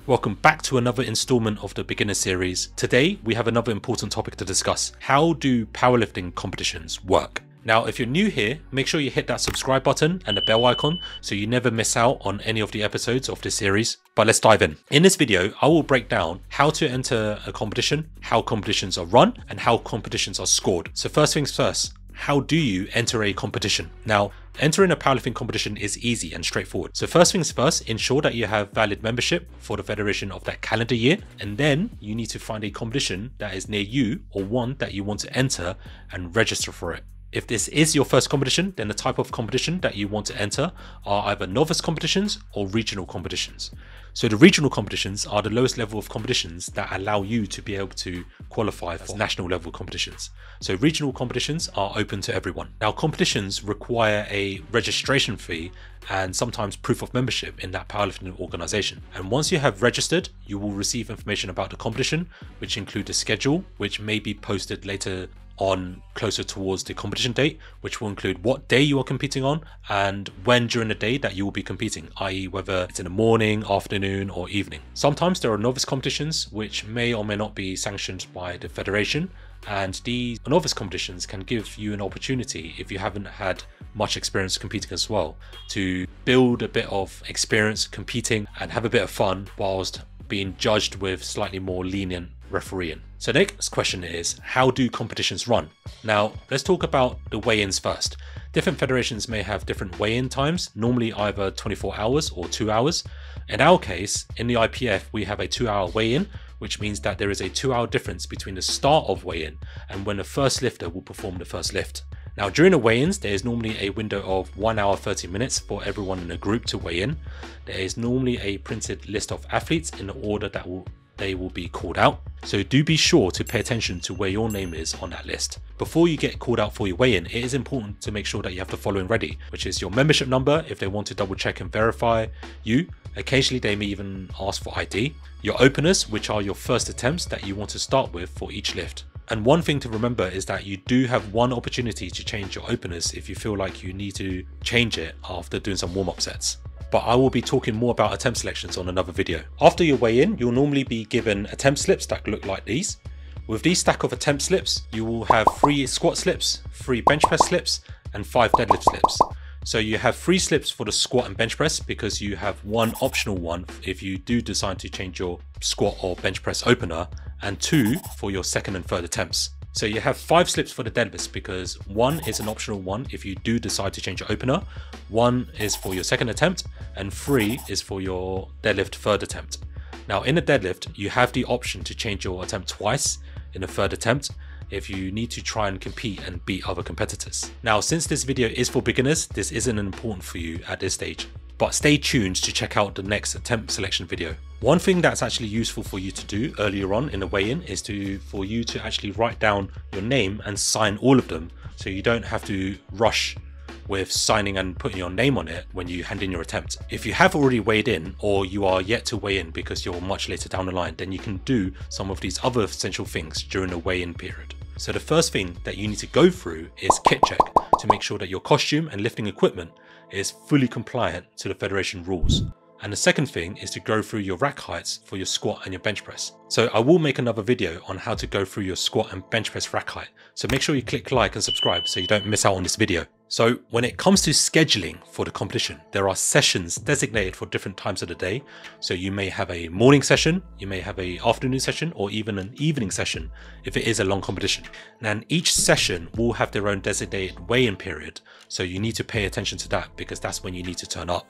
Welcome back to another installment of the beginner series. Today we have another important topic to discuss. How do powerlifting competitions work? Now, if you're new here, make sure you hit that subscribe button and the bell icon so you never miss out on any of the episodes of this series. But let's dive in. In this video, I will break down how to enter a competition, how competitions are run, and how competitions are scored. So first things first, how do you enter a competition? Now, entering a powerlifting competition is easy and straightforward. So first things first, ensure that you have valid membership for the federation of that calendar year. And then you need to find a competition that is near you or one that you want to enter and register for it. If this is your first competition, then the type of competition that you want to enter are either novice competitions or regional competitions. So the regional competitions are the lowest level of competitions that allow you to be able to qualify for national level competitions. So regional competitions are open to everyone. Now, competitions require a registration fee and sometimes proof of membership in that powerlifting organization. And once you have registered, you will receive information about the competition, which include a schedule, which may be posted later on closer towards the competition date, which will include what day you are competing on and when during the day that you will be competing, i.e. whether it's in the morning, afternoon or evening. Sometimes there are novice competitions which may or may not be sanctioned by the federation, and these novice competitions can give you an opportunity, if you haven't had much experience competing as well, to build a bit of experience competing and have a bit of fun whilst being judged with slightly more lenient refereeing. So the next question is, how do competitions run? Now, let's talk about the weigh-ins first. Different federations may have different weigh-in times, normally either 24 hours or 2 hours. In our case, in the IPF, we have a 2-hour weigh-in, which means that there is a 2-hour difference between the start of weigh-in and when the first lifter will perform the first lift. Now, during the weigh-ins, there is normally a window of 1 hour 30 minutes for everyone in a group to weigh in. There is normally a printed list of athletes in the order that they will be called out. So do be sure to pay attention to where your name is on that list. Before you get called out for your weigh-in, it is important to make sure that you have the following ready, which is your membership number if they want to double check and verify you. Occasionally they may even ask for ID. Your openers, which are your first attempts that you want to start with for each lift. And one thing to remember is that you do have one opportunity to change your openers if you feel like you need to change it after doing some warm-up sets. But I will be talking more about attempt selections on another video. After your weigh-in, you'll normally be given attempt slips that look like these. With these stack of attempt slips, you will have 3 squat slips, 3 bench press slips, and 5 deadlift slips. So you have 3 slips for the squat and bench press because you have one optional one if you do decide to change your squat or bench press opener, and 2 for your second and third attempts. So you have 5 slips for the deadlifts because 1 is an optional one if you do decide to change your opener, 1 is for your second attempt, and 3 is for your deadlift third attempt. Now in a deadlift, you have the option to change your attempt twice in a third attempt if you need to try and compete and beat other competitors. Now, since this video is for beginners, this isn't important for you at this stage, but stay tuned to check out the next attempt selection video. One thing that's actually useful for you to do earlier on in the weigh-in is for you to actually write down your name and sign all of them, so you don't have to rush with signing and putting your name on it when you hand in your attempt. If you have already weighed in or you are yet to weigh in because you're much later down the line, then you can do some of these other essential things during the weigh-in period. So the first thing that you need to go through is kit check to make sure that your costume and lifting equipment is fully compliant to the federation rules. And the second thing is to go through your rack heights for your squat and your bench press. So I will make another video on how to go through your squat and bench press rack height. So make sure you click like and subscribe so you don't miss out on this video. So when it comes to scheduling for the competition, there are sessions designated for different times of the day. So you may have a morning session, you may have an afternoon session, or even an evening session if it is a long competition. And each session will have their own designated weigh-in period. So you need to pay attention to that because that's when you need to turn up.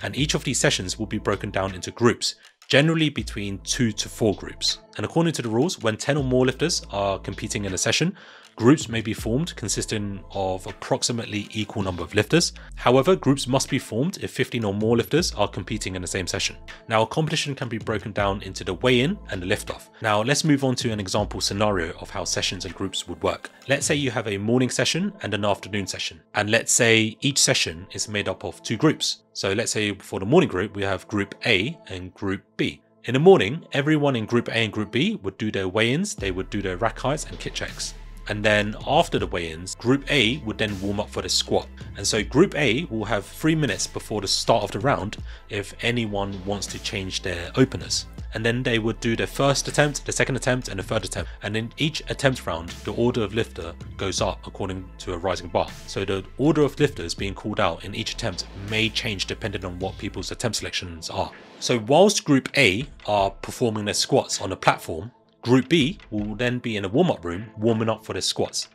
And each of these sessions will be broken down into groups, generally between 2 to 4 groups. And according to the rules, when 10 or more lifters are competing in a session, groups may be formed consisting of approximately equal number of lifters. However, groups must be formed if 15 or more lifters are competing in the same session. Now, a competition can be broken down into the weigh-in and the lift-off. Now, let's move on to an example scenario of how sessions and groups would work. Let's say you have a morning session and an afternoon session. And let's say each session is made up of 2 groups. So let's say for the morning group, we have Group A and Group B. In the morning, everyone in Group A and Group B would do their weigh-ins, they would do their rack heights and kit checks. And then after the weigh-ins, Group A would then warm up for the squat. And so Group A will have 3 minutes before the start of the round if anyone wants to change their openers. And then they would do their first attempt, the second attempt, and the third attempt. And in each attempt round, the order of lifter goes up according to a rising bar. So the order of lifters being called out in each attempt may change depending on what people's attempt selections are. So whilst Group A are performing their squats on the platform, Group B will then be in a warm-up room warming up for their squats.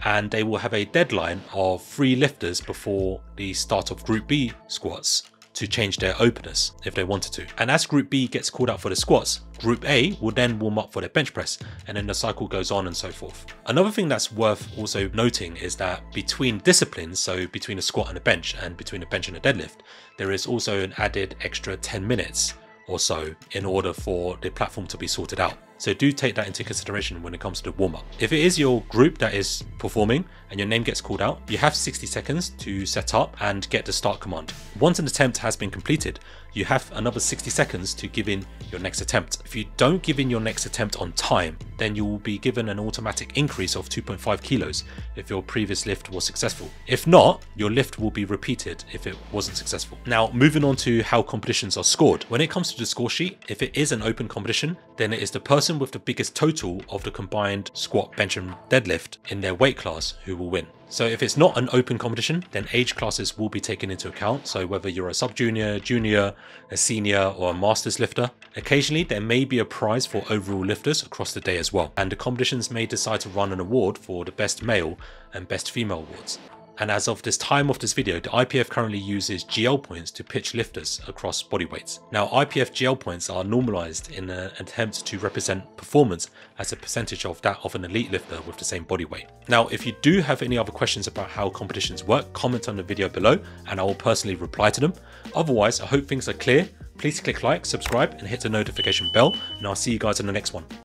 And they will have a deadline of 3 lifters before the start of Group B squats to change their openers if they wanted to. And as Group B gets called out for the squats, Group A will then warm up for their bench press, and then the cycle goes on and so forth. Another thing that's worth also noting is that between disciplines, so between a squat and a bench, and between a bench and a deadlift, there is also an added extra 10 minutes or so in order for the platform to be sorted out. So do take that into consideration when it comes to the warm-up. If it is your group that is performing and your name gets called out, you have 60 seconds to set up and get the start command. Once an attempt has been completed, you have another 60 seconds to give in your next attempt. If you don't give in your next attempt on time, then you will be given an automatic increase of 2.5 kilos if your previous lift was successful. If not, your lift will be repeated if it wasn't successful. Now, moving on to how competitions are scored. When it comes to the score sheet, if it is an open competition, then it is the person with the biggest total of the combined squat, bench and deadlift in their weight class who will win. So if it's not an open competition, then age classes will be taken into account. So whether you're a sub-junior, junior, a senior or a master's lifter, occasionally there may be a prize for overall lifters across the day as well. And the competitions may decide to run an award for the best male and best female awards. And as of this time of this video, the IPF currently uses GL points to pitch lifters across body weights. Now, IPF GL points are normalized in an attempt to represent performance as a percentage of that of an elite lifter with the same body weight. Now, if you do have any other questions about how competitions work, comment on the video below and I will personally reply to them. Otherwise, I hope things are clear. Please click like, subscribe and hit the notification bell, and I'll see you guys in the next one.